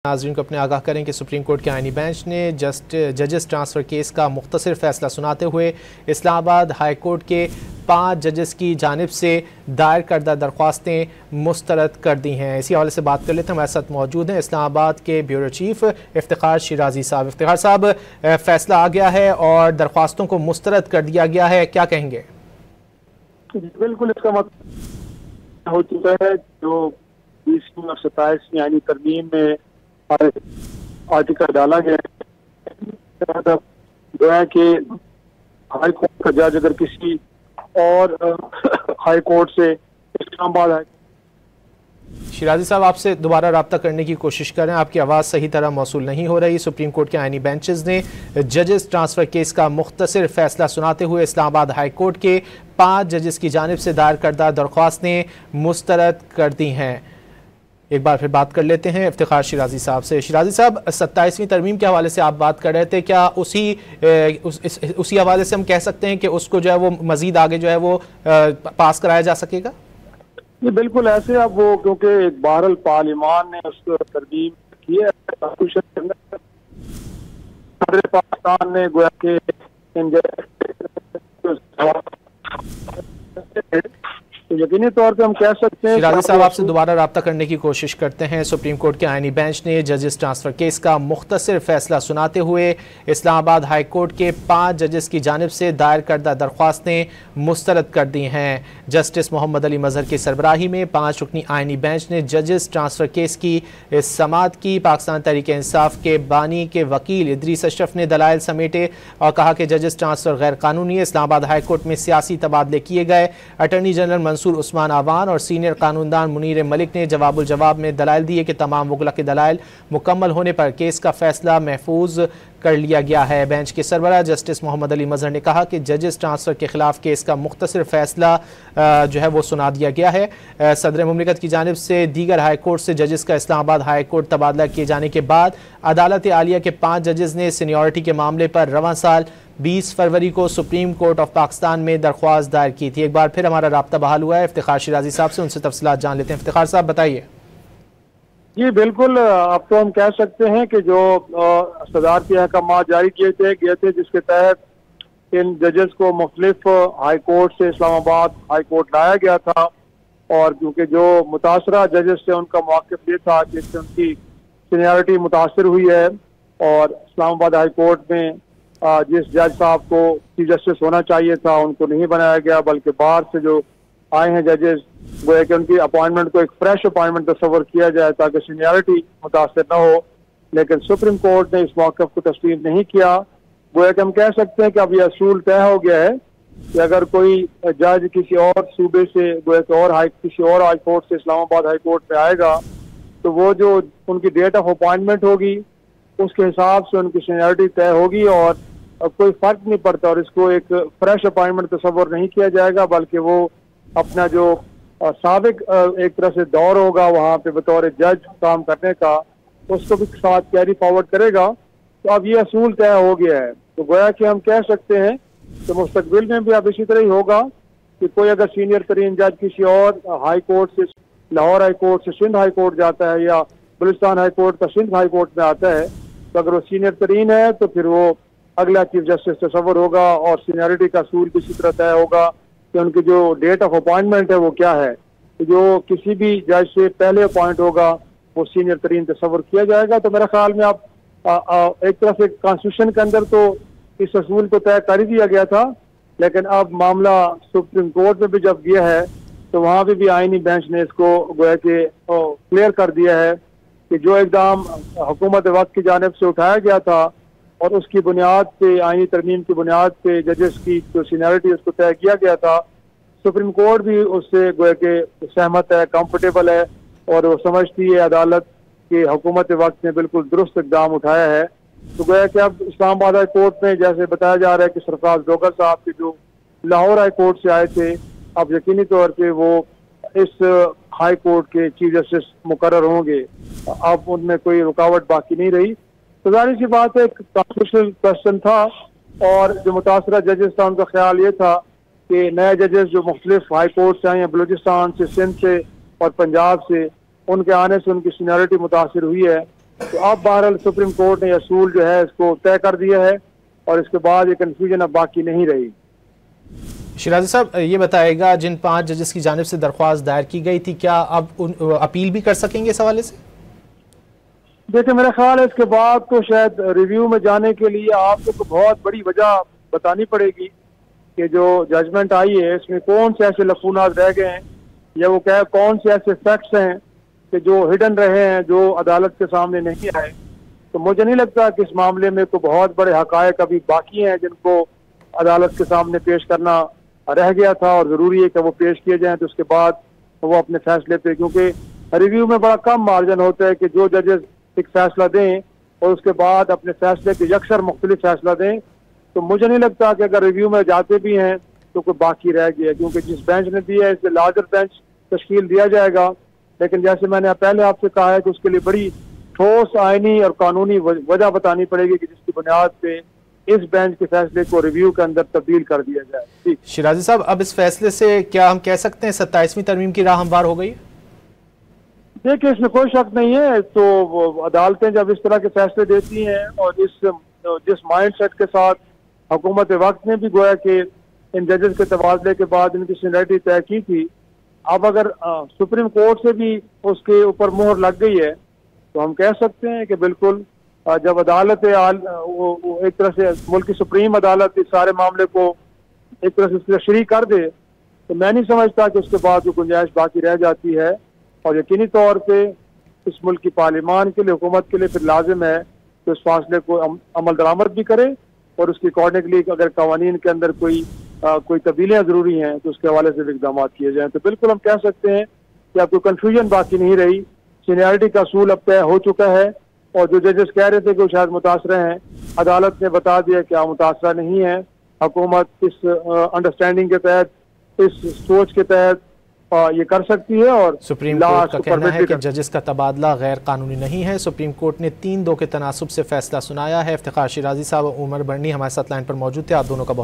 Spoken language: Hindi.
नाज़रीन को अपने आगाह करें कि सुप्रीम कोर्ट के आईनी बेंच ने जजेस ट्रांसफ़र केस का मुख्तसर फैसला सुनाते हुए इस्लामाबाद हाई कोर्ट के 5 जजेस की जानिब से दायर करदा दरख्वास्तें मुस्तरद कर दी हैं। इसी हवाले से बात कर लेते हैं। हमारे साथ मौजूद हैं इस्लामाबाद के ब्यूरो चीफ इफ्तिखार शिराजी साहब। इफ्तिखार साहब, फैसला आ गया है और दरख्वास्तों को मुस्तरद कर दिया गया है, क्या कहेंगे? बिल्कुल, इसका मतलब हो चुका है जो 20वीं और 27वीं आईनी तरमीम में आर्टिकल डाला गया है कि हाई कोर्ट का जज अगर किसी और हाई कोर्ट से इस्लामाबाद हाई। शिराजी साहब, आपसे दोबारा रब्ता करने की कोशिश करें, आपकी आवाज़ सही तरह मौसूल नहीं हो रही। सुप्रीम कोर्ट के आईनी बेंचेस ने जजेस ट्रांसफ़र केस का मुख्तसर फैसला सुनाते हुए इस्लामाबाद हाई कोर्ट के 5 जजेस की जानिब से दायर करदा दरख्वास्तें मुस्तरद कर दी हैं। एक बार फिर बात कर लेते हैं इफ्तिखार शिराजी साहब से। शिराजी साहब, 27वीं तरमीम के हवाले से आप बात कर रहे थे, क्या उसी हवाले से हम कह सकते हैं कि उसको जो है वो मजीद आगे जो है वो पास कराया जा सकेगा? ये बिल्कुल ऐसे अब वो, क्योंकि एक बहरहाल पार्लियामान ने उसको तरमीम की है, पाकिस्तान ने गोया के तो यकीनी तौर पे हम कह सकते हैं। शिराजी साहब, आपसे दोबारा रब्ता करने की कोशिश करते हैं। सुप्रीम कोर्ट के आईनी बेंच ने जजेस ट्रांसफ़र केस का मुख्तसर फैसला सुनाते हुए इस्लामाबाद हाई कोर्ट के 5 जजेस की जानिब से दायर करदा दरख्वास्तें मुस्तरद कर दी हैं। जस्टिस मोहम्मद अली मजहर की सरबराही में 5 रुकनी आईनी बेंच ने जजेस ट्रांसफ़र केस की समाअत की। पाकिस्तान तहरीक इंसाफ के बानी के वकील इदरीस अशरफ ने दलाइल समेटे और कहा कि जजेस ट्रांसफ़र गैर कानूनी है। इस्लामाबाद हाई कोर्ट में सियासी तबादले किए गए। अटर्नी जनरल मंसूर उस्मान आवान और सीनियर कानूनदान मुनीर मलिक ने जवाबुल जवाब में दलाइल दिए कि तमाम मुगलक के दलाइल मुकम्मल होने पर केस का फैसला महफूज कर लिया गया है। बेंच के सरबराह जस्टिस मोहम्मद अली मजहर ने कहा कि जजेस ट्रांसफ़र के खिलाफ केस का मुख्तसर फैसला जो है वो सुना दिया गया है। सदर मुमलिकत की जानिब से दीगर हाई कोर्ट से जजेस का इस्लामाबाद हाई कोर्ट तबादला किए जाने के बाद अदालत आलिया के 5 जजेस ने सीनियरिटी के मामले पर रवां साल 20 फरवरी को सुप्रीम कोर्ट ऑफ पाकिस्तान में दरख्वास्त दायर की थी। एक बार फिर हमारा राब्ता बहाल हुआ है इफ्तिखार शिराजी साहब से, उनसे तफसीलात जान लेते हैं। इफ्तिखार साहब, बताइए। जी बिल्कुल, अब तो हम कह सकते हैं कि जो सदारती अहकाम जारी गए थे जिसके तहत इन जजेस को मुख्तलिफ हाई कोर्ट से इस्लामाबाद हाई कोर्ट लाया गया था, और क्योंकि जो मुतासरा जजेस से उनका मौक़िफ़ ये था कि इससे उनकी सीनियरिटी मुतासर हुई है, और इस्लामाबाद हाई कोर्ट में जिस जज साहब को चीफ जस्टिस होना चाहिए था उनको नहीं बनाया गया, बल्कि बाहर से जो आए हैं जजेस, गोया कि उनकी अपॉइंटमेंट को एक फ्रेश अपॉइंटमेंट तस्वर किया जाए ताकि सीनियरिटी मुतासर न हो। लेकिन सुप्रीम कोर्ट ने इस मौक़िफ़ को तस्लीम नहीं किया। गोया कि हम कह सकते हैं कि अब यह असूल तय हो गया है कि अगर कोई जज किसी और सूबे से, गोया कि और किसी और हाई कोर्ट से इस्लामाबाद हाई कोर्ट में आएगा, तो वो जो उनकी डेट ऑफ अपॉइंटमेंट होगी उसके हिसाब से उनकी सीनियरिटी तय होगी, और कोई फर्क नहीं पड़ता, और इसको एक फ्रेश अपॉइंटमेंट तस्वर नहीं किया जाएगा, बल्कि वो अपना जो साबिक एक तरह से दौर होगा वहाँ पे बतौर जज काम करने का, उसको भी साथ कैरी फॉरवर्ड करेगा। तो अब ये असूल तय हो गया है। तो गोया कि हम कह सकते हैं कि मुस्तकबिल में भी अब इसी तरह ही होगा कि कोई अगर सीनियर तरीन जज किसी और हाई कोर्ट से, लाहौर हाई कोर्ट से सिंध हाई कोर्ट जाता है, या बलूचिस्तान हाई कोर्ट का सिंध हाई कोर्ट में आता है, तो अगर वो सीनियर तरीन है तो फिर वो अगला चीफ जस्टिस तस्वर होगा, और सीनियरिटी का असूल भी इसी तरह तय होगा कि उनकी जो डेट ऑफ अपॉइंटमेंट है वो क्या है। तो जो किसी भी जज से पहले अपॉइंट होगा वो सीनियर तरीन तस्वर किया जाएगा। तो मेरे ख्याल में आप एक तरह से कॉन्स्टिट्यूशन के अंदर तो इस असूल को तय कर ही दिया गया था, लेकिन अब मामला सुप्रीम कोर्ट में भी जब गया है तो वहाँ भी आईनी बेंच ने इसको गोया के क्लियर कर दिया है कि जो इक़दाम हुकूमत वक्त की जानिब से उठाया गया था और उसकी बुनियाद पे, आईनी तरमीम की बुनियाद पे जजेस की जो सीनियरिटी उसको तय किया गया था, सुप्रीम कोर्ट भी उससे गोया के सहमत है, कंफर्टेबल है, और वो समझती है अदालत की हुकूमत वक्त ने बिल्कुल दुरुस्त इक़दाम उठाया है। तो गोया कि अब इस्लामाबाद हाई कोर्ट में जैसे बताया जा रहा है कि सरफराज डोगर साहब के जो लाहौर हाई कोर्ट से आए थे, अब यकीनी तौर पर वो इस हाई कोर्ट के चीफ जस्टिस मुकर्रर होंगे। अब उनमें कोई रुकावट बाकी नहीं रही। तो जाहिर सी बात है, एक कॉन्स्टिट्यूशनल क्वेश्चन था, और जो मुतासरा जजेस था उनका ख्याल ये था कि नए जजेस जो मुख्तलिफ हाई कोर्ट से आए हैं, बलूचिस्तान से, सिंध से और पंजाब से, उनके आने से उनकी सीनियरिटी मुतासर हुई है, तो अब बहरहाल सुप्रीम कोर्ट ने असूल जो है इसको तय कर दिया है और इसके बाद ये कन्फ्यूजन अब बाकी नहीं रही। शिराजी साहब, ये बताएगा जिन 5 जजेस की जानिब से दरख्वास्त दायर की गई थी, क्या अब अपील भी कर सकेंगे इस हवाले से? देखिए, मेरा ख्याल है इसके बाद तो शायद रिव्यू में जाने के लिए आपको तो बहुत बड़ी वजह बतानी पड़ेगी कि जो जजमेंट आई है इसमें कौन से ऐसे लकूनात रह गए हैं या वो क्या कौन से ऐसे फैक्ट्स हैं कि जो हिडन रहे हैं, जो अदालत के सामने नहीं आए। तो मुझे नहीं लगता कि इस मामले में कोई बहुत बड़े हकायक अभी बाकी हैं जिनको अदालत के सामने पेश करना रह गया था और ज़रूरी है कि वो पेश किए जाएं। तो उसके बाद वो अपने फैसले पे, क्योंकि रिव्यू में बड़ा कम मार्जिन होता है कि जो जजेस एक फैसला दें और उसके बाद अपने फैसले के यकसर मुख्तलिफ फैसला दें। तो मुझे नहीं लगता कि अगर रिव्यू में जाते भी हैं तो कोई बाकी रह गया, क्योंकि जिस बेंच ने दिया है इससे लार्जर बेंच तश्कील दिया जाएगा। लेकिन जैसे मैंने पहले आपसे कहा है कि उसके लिए बड़ी ठोस आईनी और कानूनी वजह बतानी पड़ेगी कि जिसकी बुनियाद पे इस बेंच के फैसले को रिव्यू के अंदर तब्दील कर दिया जाए। ठीक शिराजी साहब, अब इस फैसले से क्या हम कह सकते हैं 27वीं तरमीम की राह हमवार हो गई? देखिए, इसमें कोई शक नहीं है। तो अदालतें जब इस तरह के फैसले देती हैं और जिस माइंड सेट के साथ हुकूमत वक्त ने भी गोया कि इन जजेस के तबादले के बाद इनकी सीनियरिटी तय की थी, अब अगर सुप्रीम कोर्ट से भी उसके ऊपर मोहर लग गई है तो हम कह सकते हैं कि बिल्कुल जब अदालत एक तरह से मुल्क की सुप्रीम अदालत इस सारे मामले को एक तरह से तशरीह कर दे तो मैं नहीं समझता कि उसके बाद जो गुंजाइश बाकी रह जाती है। और यकीनी तौर पे इस मुल्क की पार्लियामान के लिए, हुकूमत के लिए फिर लाजिम है कि उस फासले को अमल दरामद भी करे और उसकी अकॉर्डिंगली अगर कवानीन के अंदर कोई तब्दीलियाँ जरूरी हैं तो उसके हवाले से भी इक़दाम किए जाएँ। तो बिल्कुल हम कह सकते हैं कि अब कोई कन्फ्यूजन बाकी नहीं रही। सीनियरिटी का असूल अब तय हो चुका है और जो जजेस कह रहे थे कि वो शायद मुतासरा हैं, अदालत ने बता दिया कि मुतासरा नहीं है। हुकूमत इस अंडरस्टैंडिंग के तहत, इस सोच के तहत ये कर सकती है। और सुप्रीम कोर्ट का कहना है कि जजेस का तबादला गैर कानूनी नहीं है। सुप्रीम कोर्ट ने 3-2 के तनासुब से फैसला सुनाया है। इफ्तिखार शिराजी साहब, उमर बर्नी हमारे साथ लाइन पर मौजूद थे। आप दोनों का बहुत